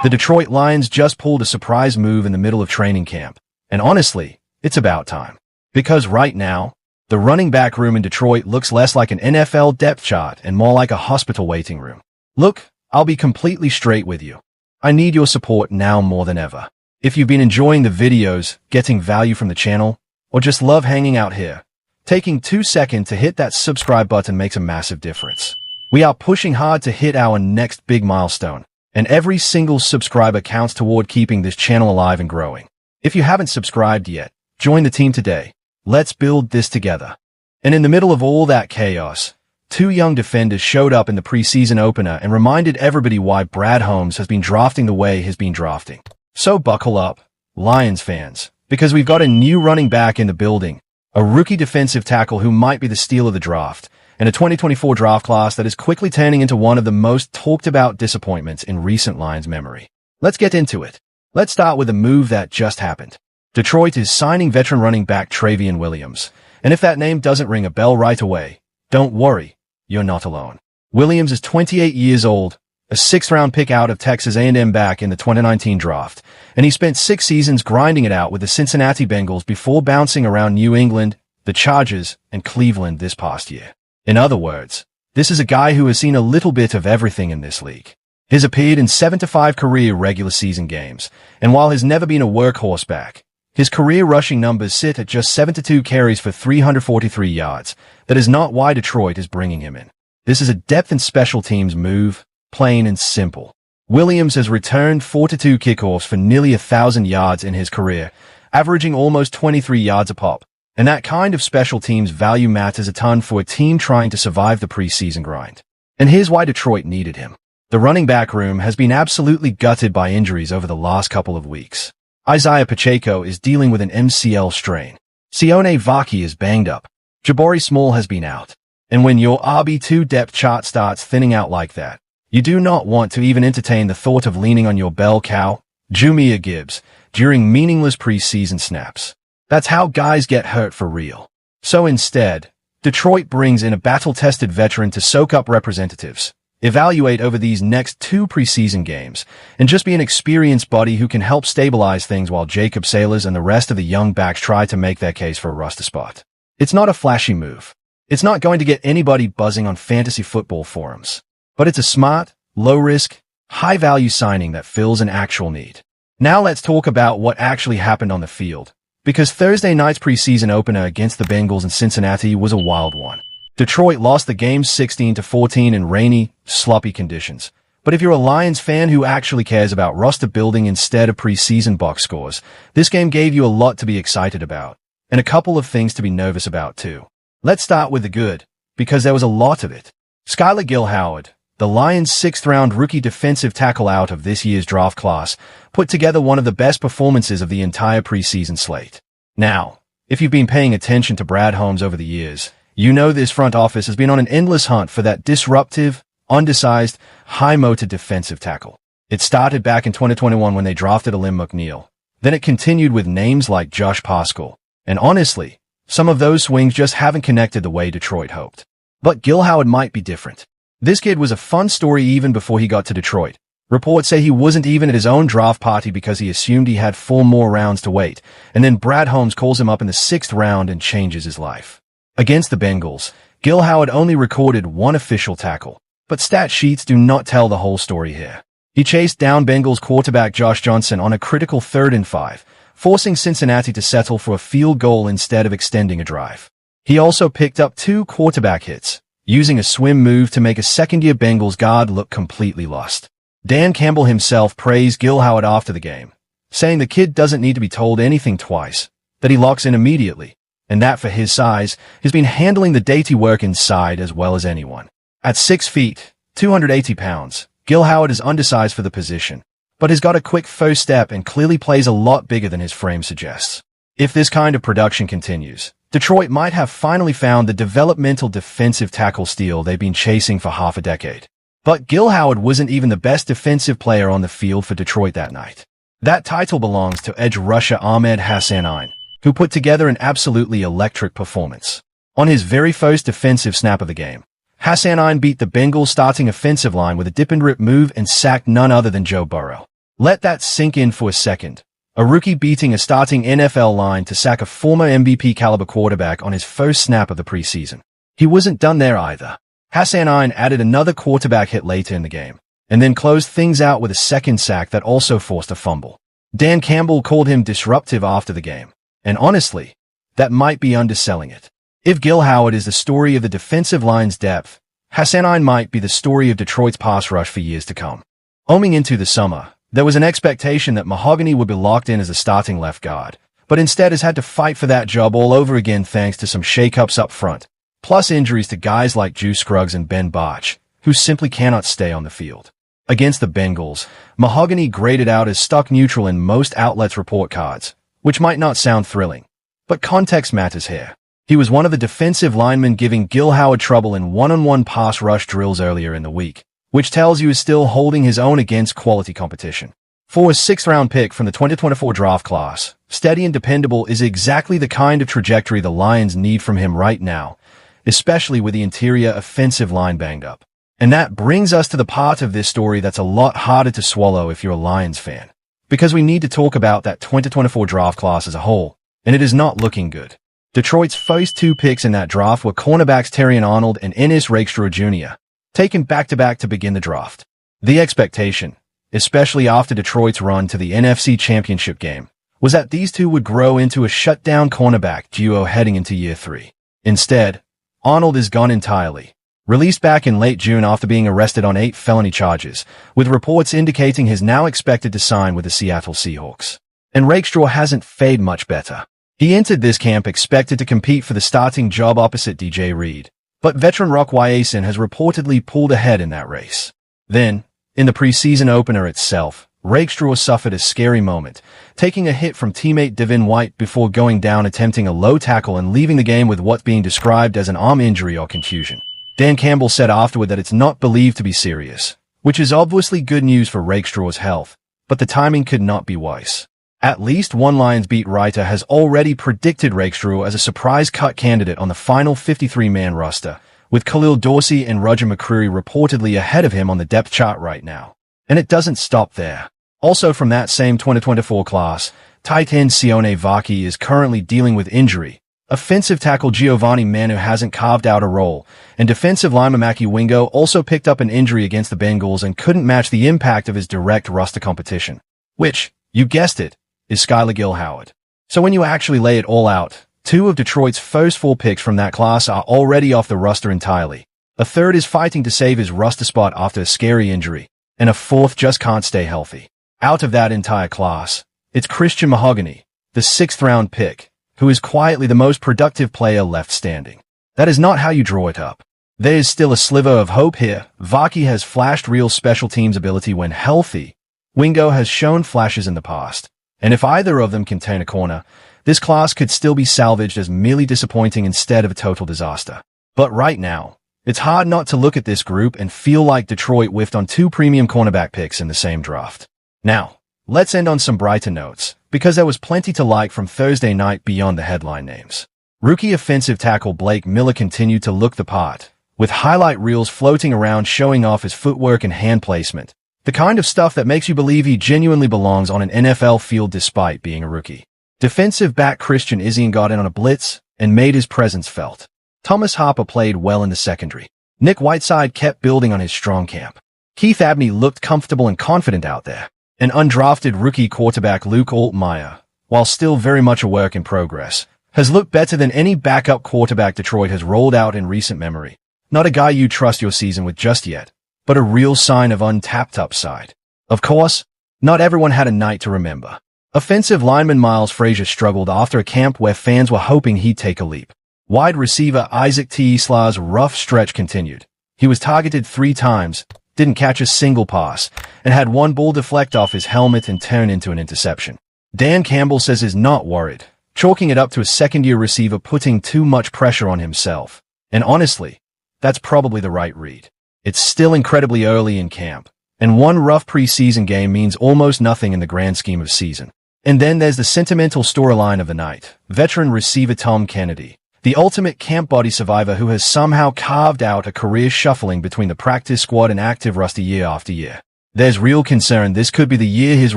The Detroit Lions just pulled a surprise move in the middle of training camp. And honestly, it's about time. Because right now, the running back room in Detroit looks less like an NFL depth chart and more like a hospital waiting room. Look, I'll be completely straight with you. I need your support now more than ever. If you've been enjoying the videos, getting value from the channel, or just love hanging out here, taking 2 seconds to hit that subscribe button makes a massive difference. We are pushing hard to hit our next big milestone, and every single subscriber counts toward keeping this channel alive and growing. If you haven't subscribed yet, join the team today. Let's build this together. And in the middle of all that chaos, 2 young defenders showed up in the preseason opener and reminded everybody why Brad Holmes has been drafting the way he's been drafting. So buckle up, Lions fans, because we've got a new running back in the building, a rookie defensive tackle who might be the steal of the draft, and a 2024 draft class that is quickly turning into one of the most talked about disappointments in recent Lions memory. Let's get into it. Let's start with a move that just happened. Detroit is signing veteran running back Trayveon Williams, and if that name doesn't ring a bell right away, don't worry, you're not alone. Williams is 28 years old, a 6th-round pick out of Texas A&M back in the 2019 draft, and he spent 6 seasons grinding it out with the Cincinnati Bengals before bouncing around New England, the Chargers, and Cleveland this past year. In other words, this is a guy who has seen a little bit of everything in this league. He's appeared in 7 to 5 career regular season games, and while he's never been a workhorse back, his career rushing numbers sit at just 7 to 2 carries for 343 yards. That is not why Detroit is bringing him in. This is a depth and special teams move, plain and simple. Williams has returned 4 to 2 kickoffs for nearly 1,000 yards in his career, averaging almost 23 yards a pop. And that kind of special teams value matters a ton for a team trying to survive the preseason grind. And here's why Detroit needed him. The running back room has been absolutely gutted by injuries over the last couple of weeks. Isaiah Pacheco is dealing with an MCL strain. Sione Vaki is banged up. Jabari Small has been out. And when your RB2 depth chart starts thinning out like that, you do not want to even entertain the thought of leaning on your bell cow, Jahmyr Gibbs, during meaningless preseason snaps. That's how guys get hurt for real. So instead, Detroit brings in a battle-tested veteran to soak up representatives, evaluate over these next 2 preseason games, and just be an experienced buddy who can help stabilize things while Jacob Sailors and the rest of the young backs try to make their case for a roster spot. It's not a flashy move. It's not going to get anybody buzzing on fantasy football forums. But it's a smart, low-risk, high-value signing that fills an actual need. Now let's talk about what actually happened on the field, because Thursday night's preseason opener against the Bengals in Cincinnati was a wild one. Detroit lost the game 16-14 in rainy, sloppy conditions. But if you're a Lions fan who actually cares about roster building instead of preseason box scores, this game gave you a lot to be excited about, and a couple of things to be nervous about too. Let's start with the good, because there was a lot of it. Skyler Gill-Howard, the Lions' 6th-round rookie defensive tackle out of this year's draft class, put together one of the best performances of the entire preseason slate. Now, if you've been paying attention to Brad Holmes over the years, you know this front office has been on an endless hunt for that disruptive, undersized, high-motor defensive tackle. It started back in 2021 when they drafted Alim McNeill. Then it continued with names like Josh Paschal. And honestly, some of those swings just haven't connected the way Detroit hoped. But Gill-Howard might be different. This kid was a fun story even before he got to Detroit. Reports say he wasn't even at his own draft party because he assumed he had 4 more rounds to wait, and then Brad Holmes calls him up in the 6th round and changes his life. Against the Bengals, Gill-Howard only recorded 1 official tackle, but stat sheets do not tell the whole story here. He chased down Bengals quarterback Josh Johnson on a critical 3rd and 5, forcing Cincinnati to settle for a field goal instead of extending a drive. He also picked up 2 quarterback hits, using a swim move to make a second-year Bengals guard look completely lost. Dan Campbell himself praised Gill-Howard after the game, saying the kid doesn't need to be told anything twice, that he locks in immediately, and that for his size, he's been handling the dainty work inside as well as anyone. At 6 feet, 280 pounds, Gill-Howard is undersized for the position, but has got a quick first step and clearly plays a lot bigger than his frame suggests. If this kind of production continues, Detroit might have finally found the developmental defensive tackle steal they've been chasing for half a decade. But Gill-Howard wasn't even the best defensive player on the field for Detroit that night. That title belongs to edge rusher Ahmed Hassanein, who put together an absolutely electric performance. On his very first defensive snap of the game, Hassanein beat the Bengals starting offensive line with a dip-and-rip move and sacked none other than Joe Burrow. Let that sink in for a second. A rookie beating a starting NFL line to sack a former MVP-caliber quarterback on his first snap of the preseason. He wasn't done there either. Hassanein added another quarterback hit later in the game, and then closed things out with a second sack that also forced a fumble. Dan Campbell called him disruptive after the game, and honestly, that might be underselling it. If Gill-Howard is the story of the defensive line's depth, Hassanein might be the story of Detroit's pass rush for years to come. Oming into the summer, there was an expectation that Mahogany would be locked in as a starting left guard, but instead has had to fight for that job all over again thanks to some shakeups up front, plus injuries to guys like Juice Scruggs and Ben Botch, who simply cannot stay on the field. Against the Bengals, Mahogany graded out as stuck neutral in most outlets' report cards, which might not sound thrilling, but context matters here. He was one of the defensive linemen giving Gill-Howard trouble in one-on-one pass rush drills earlier in the week, which tells you he's still holding his own against quality competition. For a 6th-round pick from the 2024 draft class, steady and dependable is exactly the kind of trajectory the Lions need from him right now, especially with the interior offensive line banged up. And that brings us to the part of this story that's a lot harder to swallow if you're a Lions fan, because we need to talk about that 2024 draft class as a whole, and it is not looking good. Detroit's first 2 picks in that draft were cornerbacks Trayveon Arnold and Ennis Rakestraw Jr., taken back-to-back to begin the draft. The expectation, especially after Detroit's run to the NFC Championship game, was that these two would grow into a shutdown cornerback duo heading into year 3. Instead, Arnold is gone entirely, released back in late June after being arrested on 8 felony charges, with reports indicating he's now expected to sign with the Seattle Seahawks. And Rakestraw hasn't fared much better. He entered this camp expected to compete for the starting job opposite DJ Reed, but veteran Rock Yasin has reportedly pulled ahead in that race. Then, in the preseason opener itself, Rakestraw suffered a scary moment, taking a hit from teammate Devin White before going down attempting a low tackle and leaving the game with what's being described as an arm injury or contusion. Dan Campbell said afterward that it's not believed to be serious, which is obviously good news for Rakestraw's health, but the timing could not be worse. At least one Lions beat writer has already predicted Rakestraw as a surprise cut candidate on the final 53-man roster, with Khalil Dorsey and Roger McCreary reportedly ahead of him on the depth chart right now. And it doesn't stop there. Also from that same 2024 class, tight end Sione Vaki is currently dealing with injury, offensive tackle Giovanni Manu hasn't carved out a role, and defensive lineman Maki Wingo also picked up an injury against the Bengals and couldn't match the impact of his direct roster competition, which, you guessed it, is Skyler Gill-Howard. So when you actually lay it all out, 2 of Detroit's first 4 picks from that class are already off the roster entirely. A third is fighting to save his roster spot after a scary injury, and a 4th just can't stay healthy. Out of that entire class, it's Christian Mahogany, the 6th-round pick, who is quietly the most productive player left standing. That is not how you draw it up. There is still a sliver of hope here. Vaki has flashed real special teams ability when healthy. Wingo has shown flashes in the past. And if either of them can turn a corner, this class could still be salvaged as merely disappointing instead of a total disaster. But right now, it's hard not to look at this group and feel like Detroit whiffed on 2 premium cornerback picks in the same draft. Now, let's end on some brighter notes, because there was plenty to like from Thursday night beyond the headline names. Rookie offensive tackle Blake Miller continued to look the part, with highlight reels floating around showing off his footwork and hand placement. The kind of stuff that makes you believe he genuinely belongs on an NFL field despite being a rookie. Defensive back Christian Izien got in on a blitz and made his presence felt. Thomas Harper played well in the secondary. Nick Whiteside kept building on his strong camp. Keith Abney looked comfortable and confident out there. An undrafted rookie quarterback Luke Altmaier, while still very much a work in progress, has looked better than any backup quarterback Detroit has rolled out in recent memory. Not a guy you trust your season with just yet, but a real sign of untapped upside. Of course, not everyone had a night to remember. Offensive lineman Miles Frazier struggled after a camp where fans were hoping he'd take a leap. Wide receiver Isaac T. Sla's rough stretch continued. He was targeted 3 times, didn't catch a single pass, and had one ball deflect off his helmet and turn into an interception. Dan Campbell says he's not worried, chalking it up to a second-year receiver putting too much pressure on himself. And honestly, that's probably the right read. It's still incredibly early in camp, and one rough preseason game means almost nothing in the grand scheme of season. And then there's the sentimental storyline of the night, veteran receiver Tom Kennedy, the ultimate camp body survivor who has somehow carved out a career shuffling between the practice squad and active roster year after year. There's real concern this could be the year his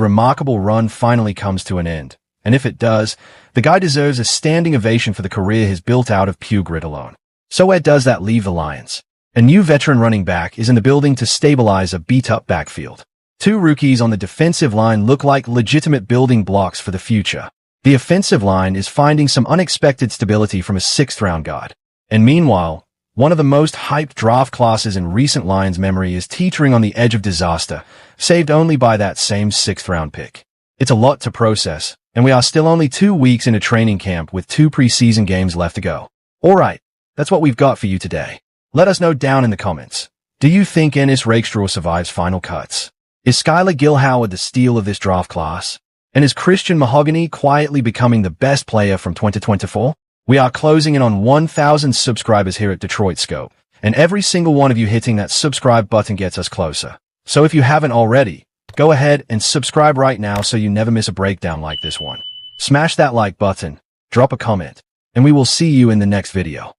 remarkable run finally comes to an end. And if it does, the guy deserves a standing ovation for the career he's built out of pure grit alone. So where does that leave the Lions? A new veteran running back is in the building to stabilize a beat-up backfield. Two rookies on the defensive line look like legitimate building blocks for the future. The offensive line is finding some unexpected stability from a sixth-round guard. And meanwhile, one of the most hyped draft classes in recent Lions memory is teetering on the edge of disaster, saved only by that same sixth-round pick. It's a lot to process, and we are still only 2 weeks into training camp with 2 preseason games left to go. Alright, that's what we've got for you today. Let us know down in the comments. Do you think Ennis Rakestraw survives final cuts? Is Skyler Gill-Howard the steal of this draft class? And is Christian Mahogany quietly becoming the best player from 2024? We are closing in on 1,000 subscribers here at Detroit Scope, and every single one of you hitting that subscribe button gets us closer. So if you haven't already, go ahead and subscribe right now so you never miss a breakdown like this one. Smash that like button, drop a comment, and we will see you in the next video.